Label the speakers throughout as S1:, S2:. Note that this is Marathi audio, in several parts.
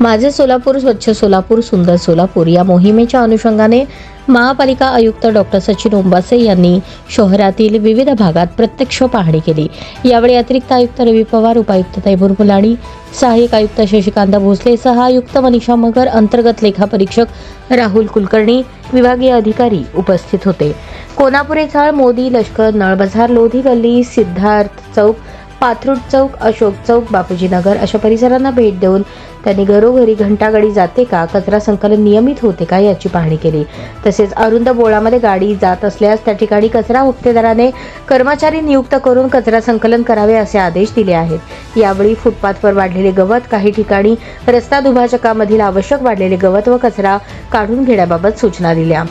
S1: माझे सोलापूर स्वच्छ सोलापूर सुंदर सोलापूर या मोहिमेच्या अनुषंगाने महापालिका आयुक्त डॉक्टर सचिन ओंबासे यांनी शहरातील विविध भागात प्रत्यक्ष पाहणी केली। यावेळी अतिरिक्त आयुक्त रवी पवार, उपायुक्त तैमूर मुलानी, सहाय्यक आयुक्त शशिकांत भोसले, सह-आयुक्त मनीषा मगर, अंतर्गत लेखा परीक्षक राहुल कुलकर्णी, विभागीय अधिकारी उपस्थित होते। कोनापुरे चाळ, मोदी लष्कर, नळबझार, लोधी गल्ली, सिद्धार्थ चौक, पाथरुड चौक, अशोक चौक, बापूजी नगर अशा परिसरांना भेट देऊन त्यांनी घरोघरी घंटागाडी जाते का, कचरा संकलन नियमित होते का याची पाहणी केली। तसेच अरुंद बोळामध्ये गाडी जात असल्यास त्या ठिकाणी कचरा मुक्तेदाराने कर्मचारी नियुक्त करून कचरा संकलन करावे असे आदेश दिले आहेत। यावेळी फुटपाथवर वाढलेले गवत, काही ठिकाणी रस्ता दुभाजकामधील आवश्यक वाढलेले गवत व कचरा काढून घेण्याबाबत सूचना दिल्या।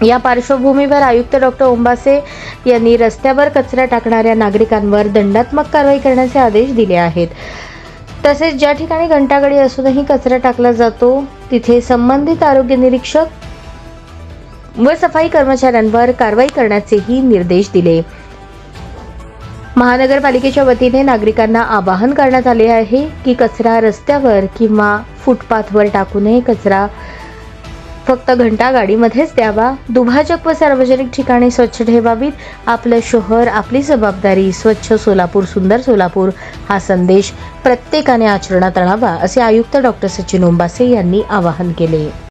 S1: या पार्श्वभूमीवर आयुक्त डॉक्टर ओंबासे यांनी रस्त्यावर कचरा टाकणाऱ्या नागरिकांवर दंडात्मक कारवाई करण्याचे आदेश दिले आहेत। तसेच ज्या ठिकाणी घंटागाडी असूनही कचरा टाकला जातो तिथे संबंधित आरोग्य निरीक्षक व सफाई कर्मचाऱ्यांवर कारवाई करण्याचेही निर्देश दिले। महानगरपालिकेच्या वतीने नागरिकांना आवाहन करण्यात आले आहे की कचरा रस्त्यावर किंवा फुटपाथवर टाकू नये, कचरा फक्त घंटागाडीमध्येच द्यावा, दुभाजक व सार्वजनिक ठिकाणे स्वच्छ ठेवावीत, आपलं शहर आपली जबाबदारी, स्वच्छ सोलापूर सुंदर सोलापूर हा संदेश प्रत्येकाने आचरणात आणावा असे आयुक्त डॉक्टर सचिन ओंबासे यांनी आवाहन केले।